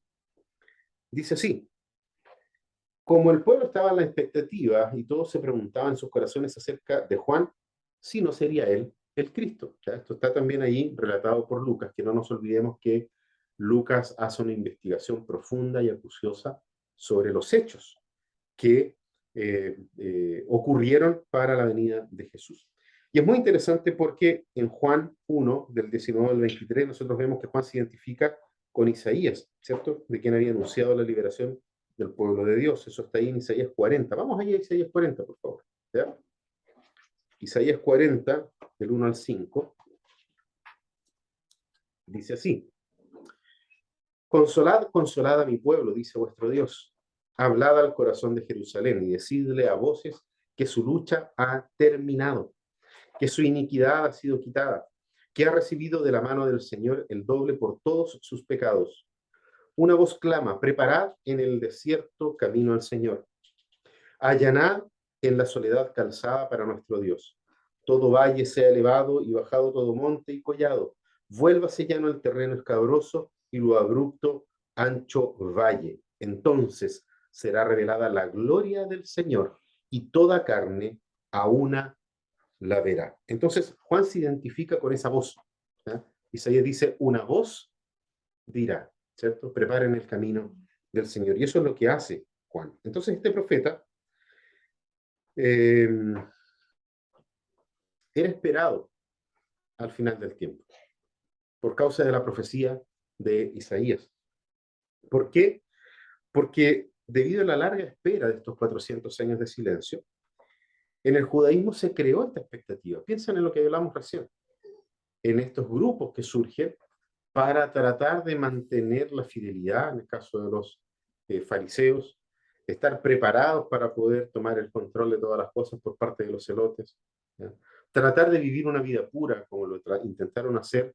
Speaker 1: Dice así: como el pueblo estaba en la expectativa y todos se preguntaban en sus corazones acerca de Juan, si no sería él el Cristo. ¿Ya? Esto está también ahí relatado por Lucas, que no nos olvidemos que Lucas hace una investigación profunda y acuciosa sobre los hechos que ocurrieron para la venida de Jesús. Y es muy interesante porque en Juan 1, del 19 al 23, nosotros vemos que Juan se identifica con Isaías, ¿cierto? De quien había anunciado la liberación del pueblo de Dios. Eso está ahí en Isaías 40. Vamos allá a Isaías 40, por favor. ¿Ya? Isaías 40, del 1 al 5, dice así: consolad, consolad a mi pueblo, dice vuestro Dios. Hablad al corazón de Jerusalén y decidle a voces que su lucha ha terminado, que su iniquidad ha sido quitada, que ha recibido de la mano del Señor el doble por todos sus pecados. Una voz clama: preparad en el desierto camino al Señor. Allanad en la soledad calzada para nuestro Dios. Todo valle sea elevado y bajado todo monte y collado. Vuélvase llano el terreno escabroso y lo abrupto ancho valle. Entonces será revelada la gloria del Señor y toda carne a una la verá. Entonces Juan se identifica con esa voz, ¿ya? Isaías dice: una voz dirá, ¿cierto? Preparen el camino del Señor. Y eso es lo que hace Juan. Entonces este profeta eh, era esperado al final del tiempo por causa de la profecía de Isaías. ¿Por qué? Porque debido a la larga espera de estos 400 años de silencio, en el judaísmo se creó esta expectativa. Piensen en lo que hablamos recién, en estos grupos que surgen para tratar de mantener la fidelidad, en el caso de los fariseos, estar preparados para poder tomar el control de todas las cosas por parte de los celotes, ¿ya? Tratar de vivir una vida pura, como lo intentaron hacer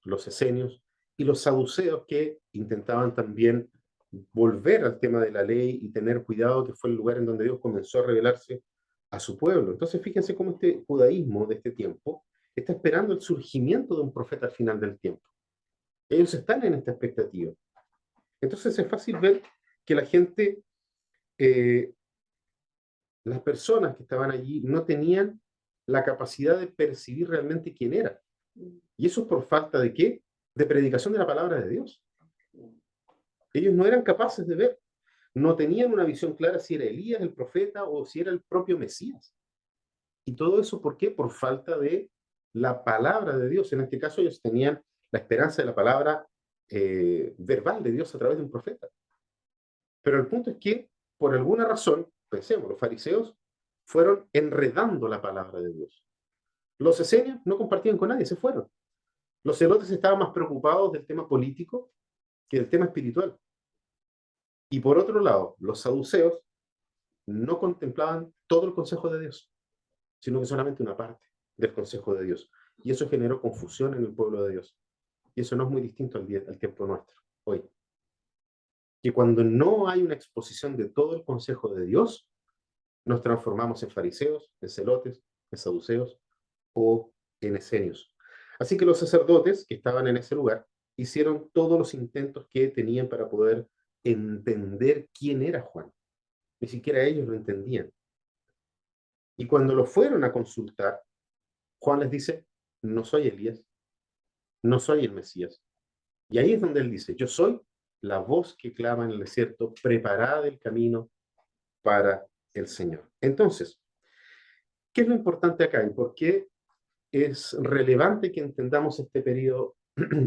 Speaker 1: los esenios y los saduceos, que intentaban también volver al tema de la ley y tener cuidado, que fue el lugar en donde Dios comenzó a revelarse a su pueblo. Entonces, fíjense cómo este judaísmo de este tiempo está esperando el surgimiento de un profeta al final del tiempo. Ellos están en esta expectativa. Entonces es fácil ver que la gente, eh, las personas que estaban allí, no tenían la capacidad de percibir realmente quién era. Y eso es por falta de qué? De predicación de la palabra de Dios. Ellos no eran capaces de ver, no tenían una visión clara si era Elías el profeta o si era el propio Mesías. Y todo eso, ¿por qué? Por falta de la palabra de Dios. En este caso ellos tenían la esperanza de la palabra verbal de Dios a través de un profeta. Pero el punto es que, por alguna razón, pensemos, los fariseos fueron enredando la palabra de Dios. Los esenios no compartían con nadie, se fueron. Los celotes estaban más preocupados del tema político que del tema espiritual. Y por otro lado, los saduceos no contemplaban todo el consejo de Dios, sino que solamente una parte del consejo de Dios. Y eso generó confusión en el pueblo de Dios. Y eso no es muy distinto al tiempo nuestro, hoy. Que cuando no hay una exposición de todo el consejo de Dios, nos transformamos en fariseos, en celotes, en saduceos o en esenios. Así que los sacerdotes que estaban en ese lugar hicieron todos los intentos que tenían para poder entender quién era Juan. Ni siquiera ellos lo entendían. Y cuando lo fueron a consultar, Juan les dice: no soy Elías, no soy el Mesías. Y ahí es donde él dice: yo soy la voz que clama en el desierto: preparad el camino para el Señor. Entonces, ¿qué es lo importante acá y por qué es relevante que entendamos este periodo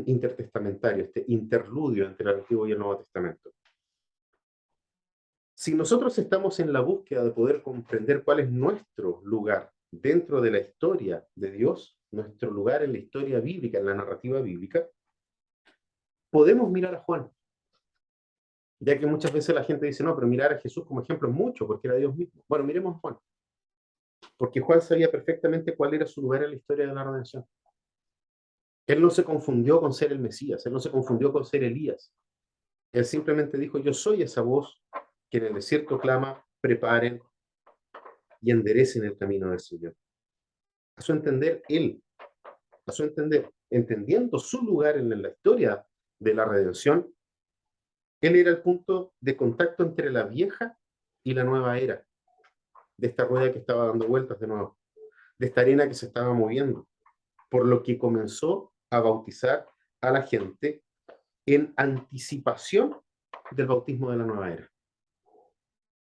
Speaker 1: intertestamentario, este interludio entre el Antiguo y el Nuevo Testamento? Si nosotros estamos en la búsqueda de poder comprender cuál es nuestro lugar dentro de la historia de Dios, nuestro lugar en la historia bíblica, en la narrativa bíblica, podemos mirar a Juan. Ya que muchas veces la gente dice, no, pero mirar a Jesús como ejemplo es mucho, porque era Dios mismo. Bueno, miremos a Juan. Porque Juan sabía perfectamente cuál era su lugar en la historia de la redención. Él no se confundió con ser el Mesías, él no se confundió con ser Elías. Él simplemente dijo, yo soy esa voz que en el desierto clama, preparen y enderecen el camino del Señor. A su entender, él, a su entender, entendiendo su lugar en la historia de la redención, él era el punto de contacto entre la vieja y la nueva era, de esta rueda que estaba dando vueltas de nuevo, de esta arena que se estaba moviendo, por lo que comenzó a bautizar a la gente en anticipación del bautismo de la nueva era.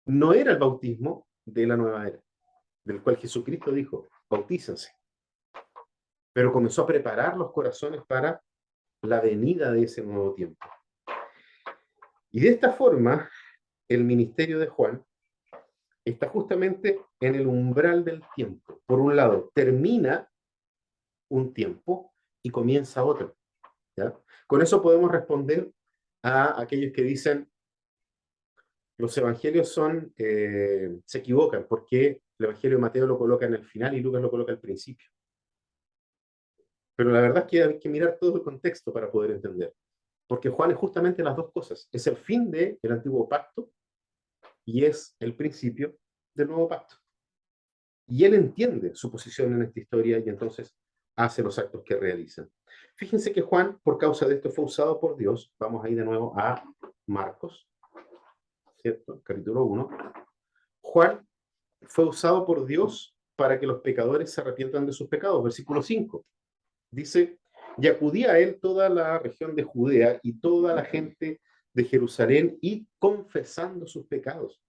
Speaker 1: No era el bautismo de la nueva era, del cual Jesucristo dijo, bautícense, pero comenzó a preparar los corazones para la venida de ese nuevo tiempo. Y de esta forma, el ministerio de Juan está justamente en el umbral del tiempo. Por un lado, termina un tiempo y comienza otro. ¿Ya? Con eso podemos responder a aquellos que dicen los evangelios se equivocan porque el evangelio de Mateo lo coloca en el final y Lucas lo coloca al principio. Pero la verdad es que hay que mirar todo el contexto para poder entender. Porque Juan es justamente las dos cosas. Es el fin del antiguo pacto y es el principio del nuevo pacto. Y él entiende su posición en esta historia y entonces hace los actos que realiza. Fíjense que Juan, por causa de esto, fue usado por Dios. Vamos ahí de nuevo a Marcos, ¿cierto? Capítulo 1. Juan fue usado por Dios para que los pecadores se arrepientan de sus pecados. Versículo 5. Dice, y acudía a él toda la región de Judea y toda la gente de Jerusalén y confesando sus pecados.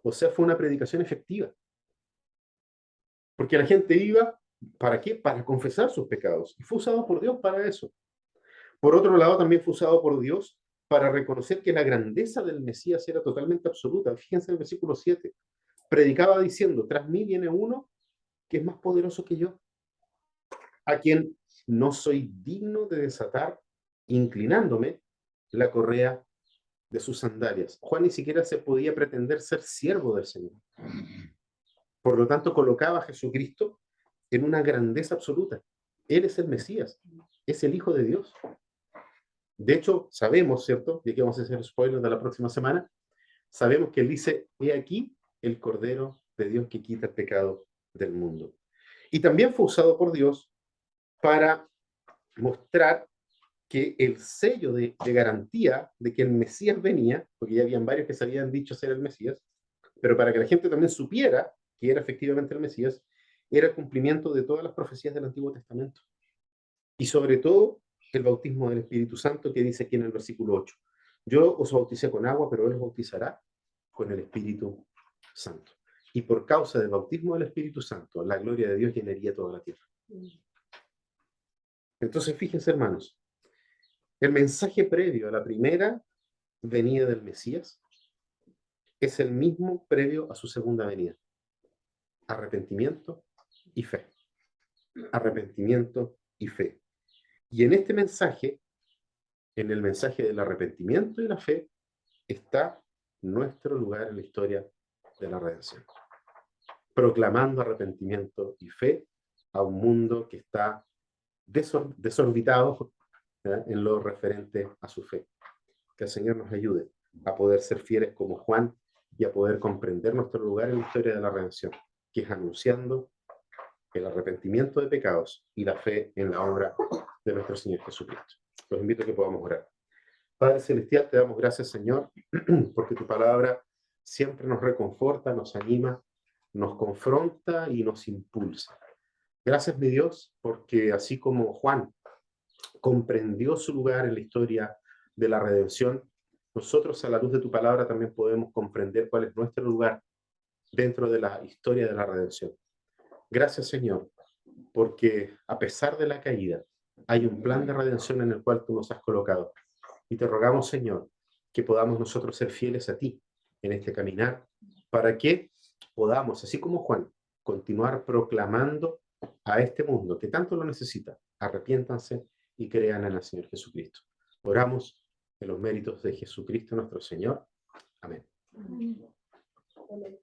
Speaker 1: O sea, fue una predicación efectiva. Porque la gente iba, ¿para qué? Para confesar sus pecados. Y fue usado por Dios para eso. Por otro lado, también fue usado por Dios para reconocer que la grandeza del Mesías era totalmente absoluta. Fíjense en el versículo 7. Predicaba diciendo, tras mí viene uno que es más poderoso que yo, a quien no soy digno de desatar, inclinándome la correa de sus sandalias. Juan ni siquiera se podía pretender ser siervo del Señor. Por lo tanto, colocaba a Jesucristo en una grandeza absoluta. Él es el Mesías, es el Hijo de Dios. De hecho, sabemos, ¿cierto? Y aquí vamos a hacer spoilers de la próxima semana. Sabemos que él dice, he aquí el Cordero de Dios que quita el pecado del mundo. Y también fue usado por Dios para mostrar que el sello de garantía de que el Mesías venía, porque ya habían varios que se habían dicho ser el Mesías, pero para que la gente también supiera que era efectivamente el Mesías, era el cumplimiento de todas las profecías del Antiguo Testamento. Y sobre todo, el bautismo del Espíritu Santo que dice aquí en el versículo 8. Yo os bauticé con agua, pero Él os bautizará con el Espíritu Santo. Y por causa del bautismo del Espíritu Santo, la gloria de Dios llenaría toda la tierra. Entonces, fíjense, hermanos, el mensaje previo a la primera venida del Mesías es el mismo previo a su segunda venida. Arrepentimiento y fe. Arrepentimiento y fe. Y en este mensaje, en el mensaje del arrepentimiento y la fe, está nuestro lugar en la historia de la redención. Proclamando arrepentimiento y fe a un mundo que está desorbitado, ¿verdad?, en lo referente a su fe. Que el Señor nos ayude a poder ser fieles como Juan y a poder comprender nuestro lugar en la historia de la redención, que es anunciando el arrepentimiento de pecados y la fe en la obra de nuestro Señor Jesucristo. Los invito a que podamos orar. Padre Celestial, te damos gracias, Señor, porque tu palabra siempre nos reconforta, nos anima, nos confronta y nos impulsa. Gracias, mi Dios, porque así como Juan comprendió su lugar en la historia de la redención, nosotros a la luz de tu palabra también podemos comprender cuál es nuestro lugar dentro de la historia de la redención. Gracias, Señor, porque a pesar de la caída, hay un plan de redención en el cual tú nos has colocado. Y te rogamos, Señor, que podamos nosotros ser fieles a ti en este caminar, para que podamos, así como Juan, continuar proclamando a este mundo que tanto lo necesita. Arrepiéntanse y crean en el Señor Jesucristo. Oramos en los méritos de Jesucristo nuestro Señor. Amén.
Speaker 2: Amén.